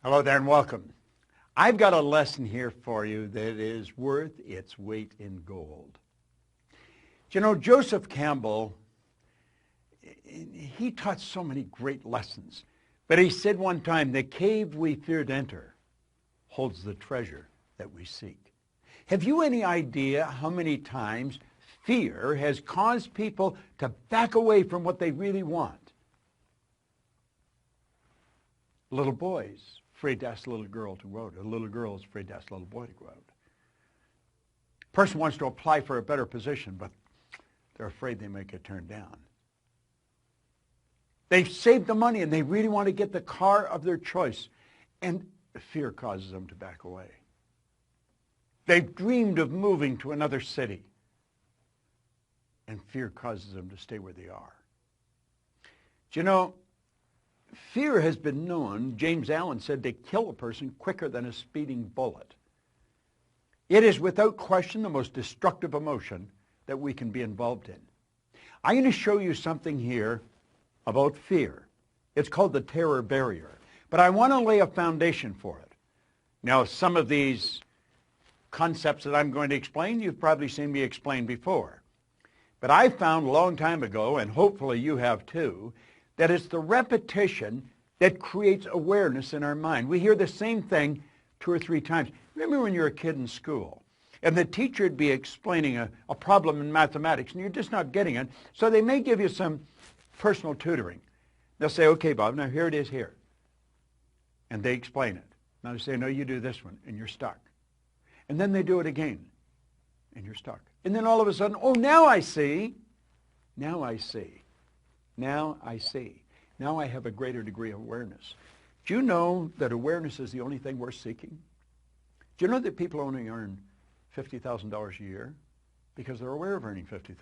Hello there and welcome. I've got a lesson here for you that is worth its weight in gold. You know, Joseph Campbell, he taught so many great lessons. But he said one time, the cave we fear to enter holds the treasure that we seek. Have you any idea how many times fear has caused people to back away from what they really want? Little boys afraid to ask a little girl to go out. A little girl is afraid to ask a little boy to go out. A person wants to apply for a better position, but they're afraid they might get turned down. They've saved the money and they really want to get the car of their choice, and fear causes them to back away. They've dreamed of moving to another city, and fear causes them to stay where they are. Do you know, fear has been known, James Allen said, to kill a person quicker than a speeding bullet. It is without question the most destructive emotion that we can be involved in. I'm going to show you something here about fear. It's called the terror barrier. But I want to lay a foundation for it. Now, some of these concepts that I'm going to explain, you've probably seen me explain before. But I found a long time ago, and hopefully you have too, that it's the repetition that creates awareness in our mind. We hear the same thing 2 or 3 times. Remember when you're a kid in school, and the teacher would be explaining a problem in mathematics, and you're just not getting it, so they may give you some personal tutoring. They'll say, okay, Bob, now here it is here. And they explain it. Now they say, no, you do this one, and you're stuck. And then they do it again, and you're stuck. And then all of a sudden, oh, now I see. Now I see. Now I see. Now I have a greater degree of awareness. Do you know that awareness is the only thing worth seeking? Do you know that people only earn $50,000 a year because they're aware of earning $50,000?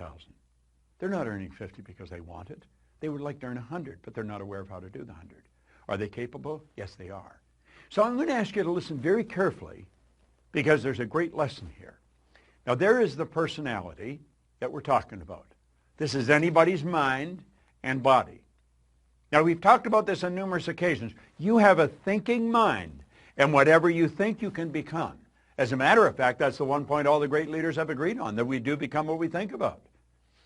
They're not earning 50 because they want it. They would like to earn 100, but they're not aware of how to do the 100. Are they capable? Yes, they are. So I'm going to ask you to listen very carefully because there's a great lesson here. Now, there is the personality that we're talking about. This is anybody's mind and body. Now, we've talked about this on numerous occasions. You have a thinking mind, and whatever you think, you can become. As a matter of fact, that's the one point all the great leaders have agreed on, that we do become what we think about.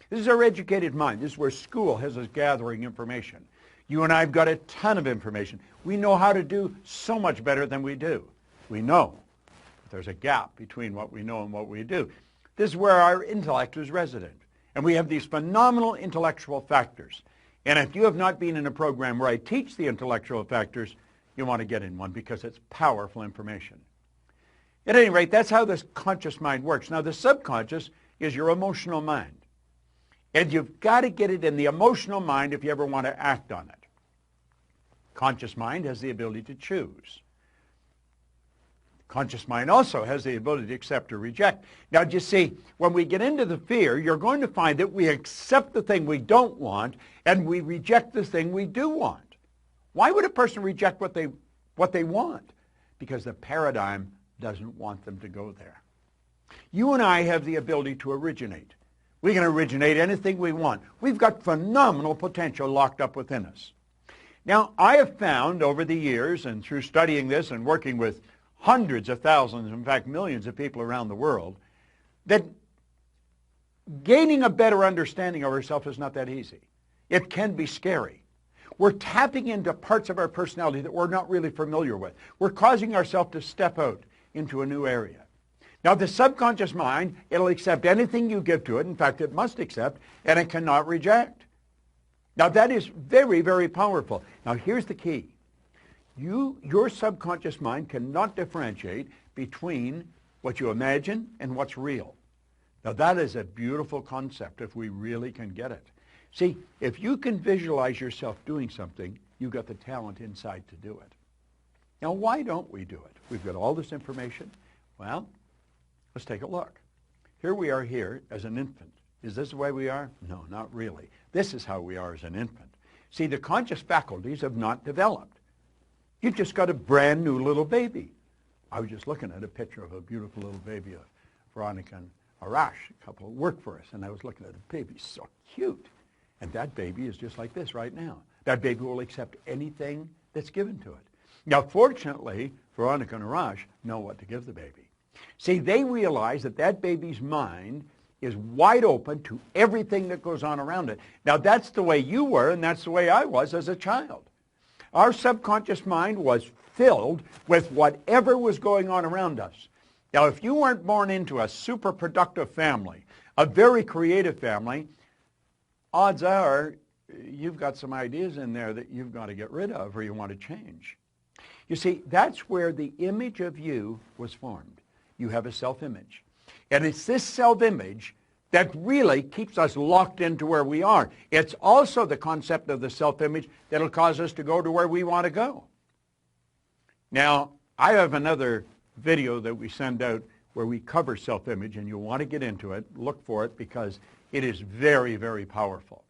This is our educated mind. This is where school has us gathering information. You and I have got a ton of information. We know how to do so much better than we do. We know. But there's a gap between what we know and what we do. This is where our intellect is resident. And we have these phenomenal intellectual factors. And if you have not been in a program where I teach the intellectual factors, you want to get in one because it's powerful information. At any rate, that's how this conscious mind works. Now, the subconscious is your emotional mind. And you've got to get it in the emotional mind if you ever want to act on it. Conscious mind has the ability to choose. Conscious mind also has the ability to accept or reject. Now, do you see, when we get into the fear, you're going to find that we accept the thing we don't want and we reject the thing we do want. Why would a person reject what they want? Because the paradigm doesn't want them to go there. You and I have the ability to originate. We can originate anything we want. We've got phenomenal potential locked up within us. Now, I have found over the years and through studying this and working with hundreds of thousands, in fact millions of people around the world, that gaining a better understanding of ourselves is not that easy. It can be scary. We're tapping into parts of our personality that we're not really familiar with. We're causing ourselves to step out into a new area. Now, the subconscious mind, it'll accept anything you give to it. In fact, it must accept, and it cannot reject. Now, that is very, very powerful. Now, here's the key. Your subconscious mind cannot differentiate between what you imagine and what's real. Now, that is a beautiful concept if we really can get it. See, if you can visualize yourself doing something, you've got the talent inside to do it. Now, why don't we do it? We've got all this information. Well, let's take a look. Here we are here as an infant. Is this the way we are? No, not really. This is how we are as an infant. See, the conscious faculties have not developed. You've just got a brand new little baby. I was just looking at a picture of a beautiful little baby, Veronica and Arash, a couple who work for us, and I was looking at the baby, so cute. And that baby is just like this right now. That baby will accept anything that's given to it. Now, fortunately, Veronica and Arash know what to give the baby. See, they realize that that baby's mind is wide open to everything that goes on around it. Now, that's the way you were, and that's the way I was as a child. Our subconscious mind was filled with whatever was going on around us. Now, if you weren't born into a super productive family, a very creative family, odds are you've got some ideas in there that you've got to get rid of or you want to change. You see, that's where the image of you was formed. You have a self-image. And it's this self-image that really keeps us locked into where we are. It's also the concept of the self-image that will cause us to go to where we want to go. Now, I have another video that we send out where we cover self-image, and you'll want to get into it, look for it, because it is very, very powerful.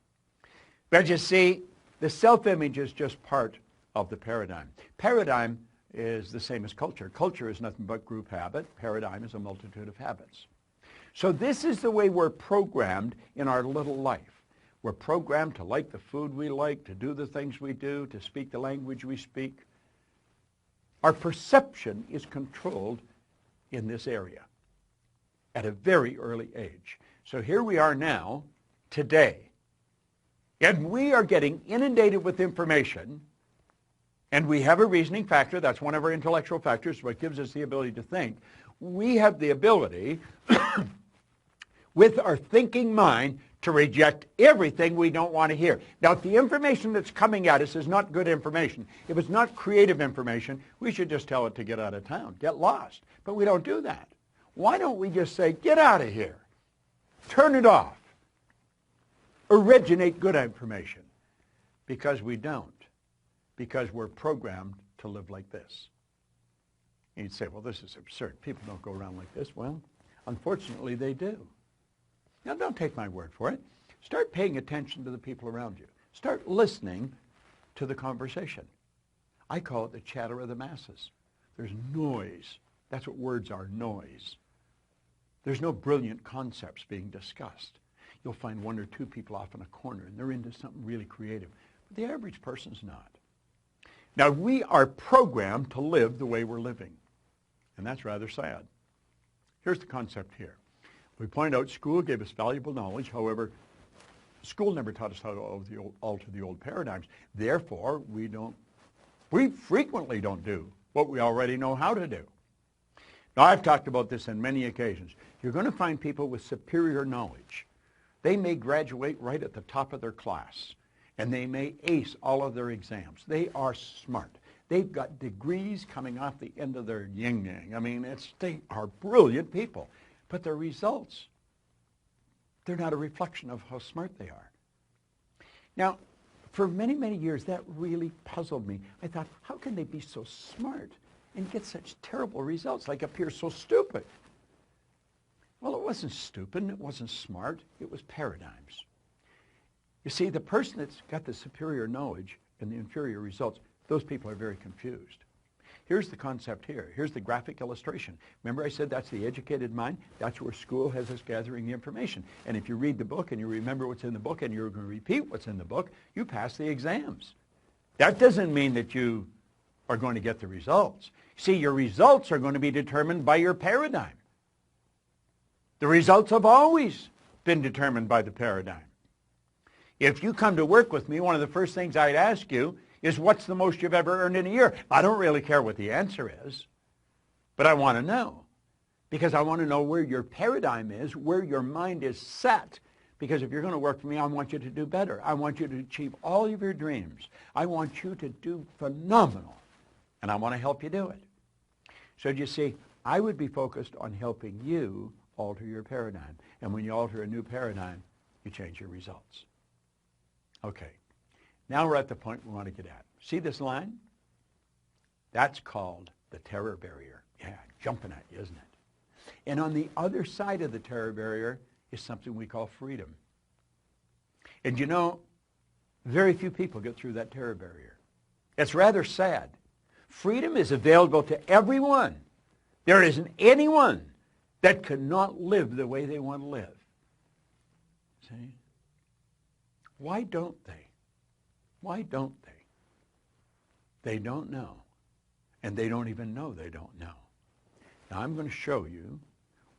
But you see, the self-image is just part of the paradigm. Paradigm is the same as culture. Culture is nothing but group habit. Paradigm is a multitude of habits. So this is the way we're programmed in our little life. We're programmed to like the food we like, to do the things we do, to speak the language we speak. Our perception is controlled in this area at a very early age. So here we are now, today, and we are getting inundated with information, and we have a reasoning factor. That's one of our intellectual factors, what gives us the ability to think. We have the ability with our thinking mind to reject everything we don't want to hear. Now, if the information that's coming at us is not good information, if it's not creative information, we should just tell it to get out of town, get lost. But we don't do that. Why don't we just say, get out of here, turn it off, originate good information? Because we don't. Because we're programmed to live like this. And you'd say, well, this is absurd. People don't go around like this. Well, unfortunately, they do. Now, don't take my word for it. Start paying attention to the people around you. Start listening to the conversation. I call it the chatter of the masses. There's noise. That's what words are, noise. There's no brilliant concepts being discussed. You'll find one or two people off in a corner, and they're into something really creative. But the average person's not. Now, we are programmed to live the way we're living, and that's rather sad. Here's the concept here. We pointed out school gave us valuable knowledge. However, school never taught us how to alter the old paradigms. Therefore, we frequently don't do what we already know how to do. Now, I've talked about this on many occasions. You're going to find people with superior knowledge. They may graduate right at the top of their class, and they may ace all of their exams. They are smart. They've got degrees coming off the end of their yin-yang. I mean, they are brilliant people. But their results, they're not a reflection of how smart they are. Now, for many, many years, that really puzzled me. I thought, how can they be so smart and get such terrible results, like appear so stupid? Well, it wasn't stupid, and it wasn't smart. It was paradigms. You see, the person that's got the superior knowledge and the inferior results, those people are very confused. Here's the concept here. Here's the graphic illustration. Remember I said that's the educated mind? That's where school has us gathering the information. And if you read the book and you remember what's in the book and you're going to repeat what's in the book, you pass the exams. That doesn't mean that you are going to get the results. See, your results are going to be determined by your paradigm. The results have always been determined by the paradigm. If you come to work with me, one of the first things I'd ask you is, what's the most you've ever earned in a year? I don't really care what the answer is, but I want to know, because I want to know where your paradigm is, where your mind is set. Because if you're going to work for me, I want you to do better. I want you to achieve all of your dreams. I want you to do phenomenal, and I want to help you do it. So you see, I would be focused on helping you alter your paradigm. And when you alter a new paradigm, you change your results. Okay. Now we're at the point we want to get at. See this line? That's called the terror barrier. Yeah, jumping at you, isn't it? And on the other side of the terror barrier is something we call freedom. And you know, very few people get through that terror barrier. It's rather sad. Freedom is available to everyone. There isn't anyone that cannot live the way they want to live. See? Why don't they? Why don't they? They don't know. And they don't even know they don't know. Now I'm going to show you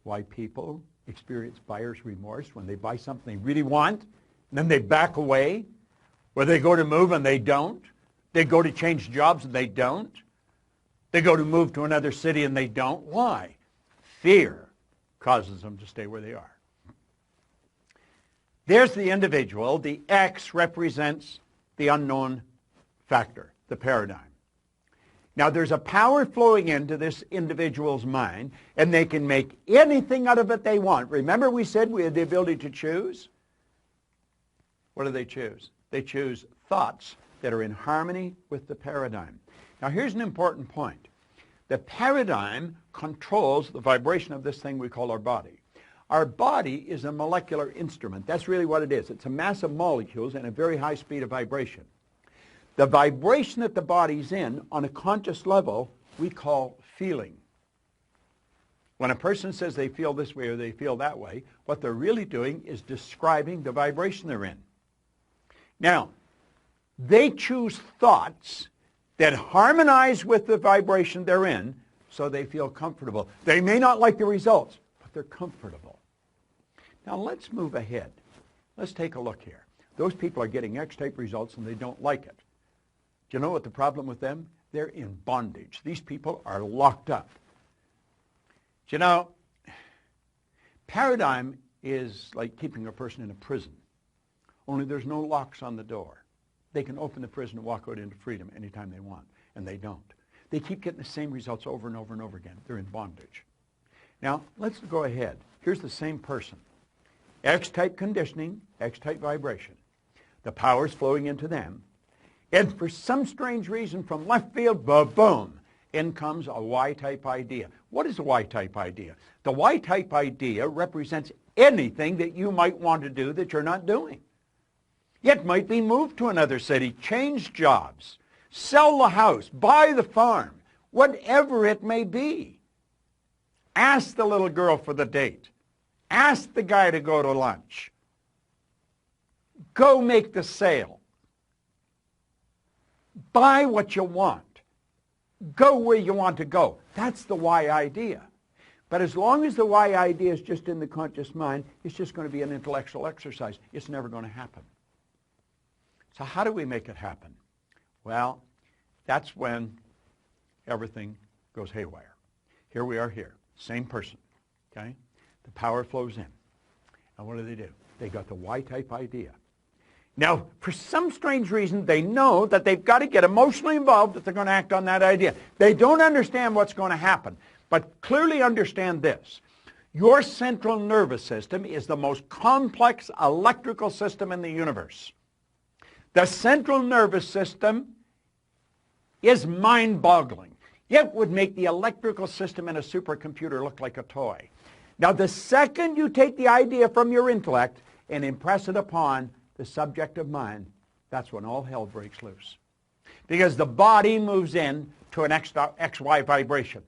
why people experience buyer's remorse when they buy something they really want, and then they back away, where they go to move and they don't. They go to change jobs and they don't. They go to move to another city and they don't. Why? Fear causes them to stay where they are. There's the individual. The X represents the unknown factor, the paradigm. Now, there's a power flowing into this individual's mind, and they can make anything out of it they want. Remember we said we had the ability to choose? What do they choose? They choose thoughts that are in harmony with the paradigm. Now, here's an important point. The paradigm controls the vibration of this thing we call our body. Our body is a molecular instrument. That's really what it is. It's a mass of molecules and a very high speed of vibration. The vibration that the body's in on a conscious level we call feeling. When a person says they feel this way or they feel that way, what they're really doing is describing the vibration they're in. Now, they choose thoughts that harmonize with the vibration they're in so they feel comfortable. They may not like the results, but they're comfortable. Now let's move ahead. Let's take a look here. Those people are getting X-type results and they don't like it. Do you know what the problem with them? They're in bondage. These people are locked up. Do you know, paradigm is like keeping a person in a prison, only there's no locks on the door. They can open the prison and walk out into freedom anytime they want, and they don't. They keep getting the same results over and over and over again. They're in bondage. Now, let's go ahead. Here's the same person. X-type conditioning, X-type vibration. The power's flowing into them. And for some strange reason from left field, boom, in comes a Y-type idea. What is a Y-type idea? The Y-type idea represents anything that you might want to do that you're not doing. It might be move to another city, change jobs, sell the house, buy the farm, whatever it may be. Ask the little girl for the date. Ask the guy to go to lunch. Go make the sale. Buy what you want. Go where you want to go. That's the Y idea. But as long as the Y idea is just in the conscious mind, it's just going to be an intellectual exercise. It's never going to happen. So how do we make it happen? Well, that's when everything goes haywire. Here we are here, same person, okay? The power flows in. And what do? They got the Y-type idea. Now, for some strange reason, they know that they've got to get emotionally involved if they're going to act on that idea. They don't understand what's going to happen, but clearly understand this. Your central nervous system is the most complex electrical system in the universe. The central nervous system is mind-boggling. It would make the electrical system in a supercomputer look like a toy. Now, the second you take the idea from your intellect and impress it upon the subjective mind, that's when all hell breaks loose. Because the body moves in to an XY vibration.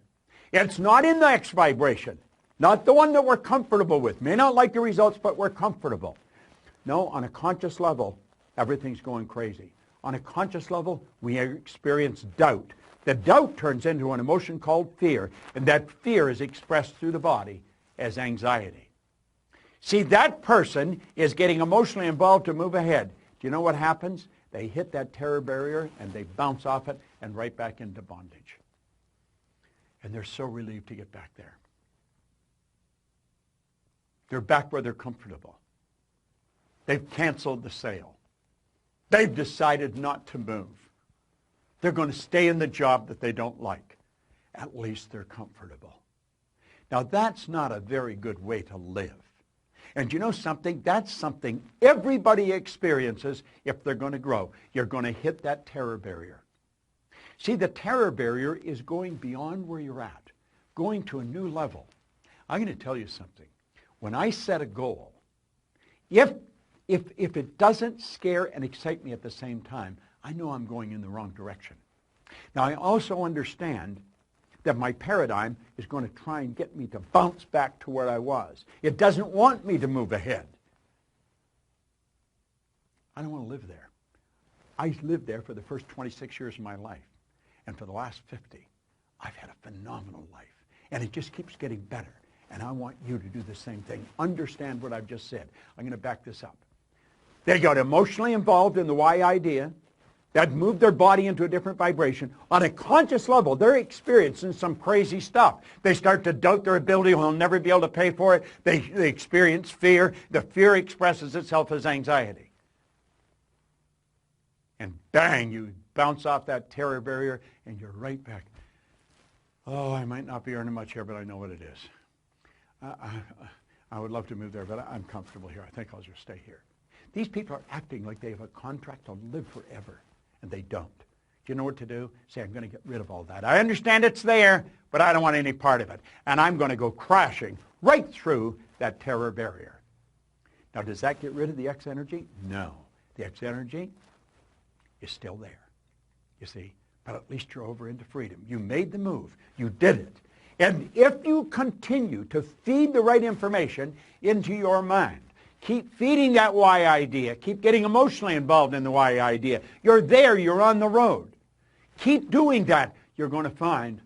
It's not in the X vibration, not the one that we're comfortable with. May not like the results, but we're comfortable. No, on a conscious level, everything's going crazy. On a conscious level, we experience doubt. The doubt turns into an emotion called fear, and that fear is expressed through the body as anxiety. See, that person is getting emotionally involved to move ahead. Do you know what happens? They hit that terror barrier and they bounce off it and right back into bondage. And they're so relieved to get back there. They're back where they're comfortable. They've canceled the sale. They've decided not to move. They're going to stay in the job that they don't like. At least they're comfortable. Now, that's not a very good way to live. And you know something? That's something everybody experiences if they're going to grow. You're going to hit that terror barrier. See, the terror barrier is going beyond where you're at, going to a new level. I'm going to tell you something. When I set a goal, if it doesn't scare and excite me at the same time, I know I'm going in the wrong direction. Now, I also understand that my paradigm is going to try and get me to bounce back to where I was. It doesn't want me to move ahead. I don't want to live there. I lived there for the first 26 years of my life, and for the last 50. I've had a phenomenal life. And it just keeps getting better. And I want you to do the same thing. Understand what I've just said. I'm going to back this up. They got emotionally involved in the why idea. That moved their body into a different vibration. On a conscious level, they're experiencing some crazy stuff. They start to doubt their ability. They'll never be able to pay for it. They experience fear. The fear expresses itself as anxiety. And bang, you bounce off that terror barrier, and you're right back. Oh, I might not be earning much here, but I know what it is. I would love to move there, but I'm comfortable here. I think I'll just stay here. These people are acting like they have a contract to live forever, and they don't. Do you know what to do? Say, I'm going to get rid of all that. I understand it's there, but I don't want any part of it. And I'm going to go crashing right through that terror barrier. Now, does that get rid of the X energy? No. The X energy is still there, you see. But at least you're over into freedom. You made the move. You did it. And if you continue to feed the right information into your mind, keep feeding that why idea, keep getting emotionally involved in the why idea, you're there, you're on the road. Keep doing that. You're going to find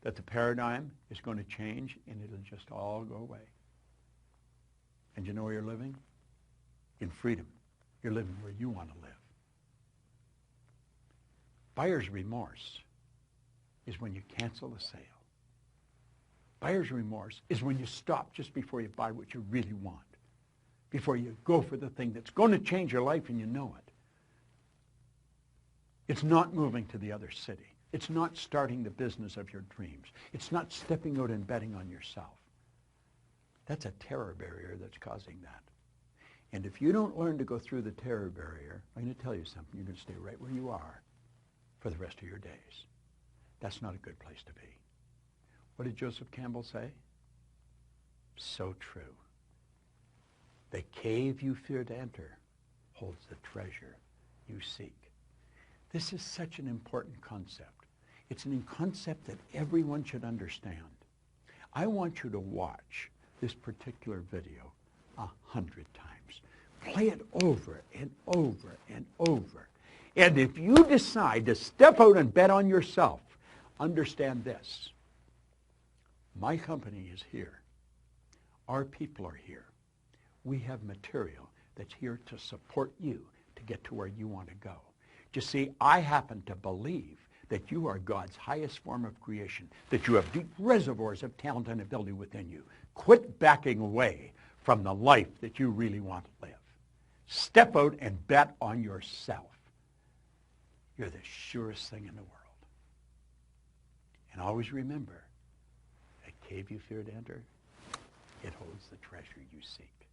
that the paradigm is going to change and it'll just all go away. And you know where you're living? In freedom. You're living where you want to live. Buyer's remorse is when you cancel the sale. Buyer's remorse is when you stop just before you buy what you really want, before you go for the thing that's going to change your life and you know it. It's not moving to the other city. It's not starting the business of your dreams. It's not stepping out and betting on yourself. That's a terror barrier that's causing that. And if you don't learn to go through the terror barrier, I'm going to tell you something. You're going to stay right where you are for the rest of your days. That's not a good place to be. What did Joseph Campbell say? So true. The cave you fear to enter holds the treasure you seek. This is such an important concept. It's a concept that everyone should understand. I want you to watch this particular video 100 times. Play it over and over and over. And if you decide to step out and bet on yourself, understand this. My company is here. Our people are here. We have material that's here to support you to get to where you want to go. You see, I happen to believe that you are God's highest form of creation, that you have deep reservoirs of talent and ability within you. Quit backing away from the life that you really want to live. Step out and bet on yourself. You're the surest thing in the world. And always remember, that cave you fear to enter, it holds the treasure you seek.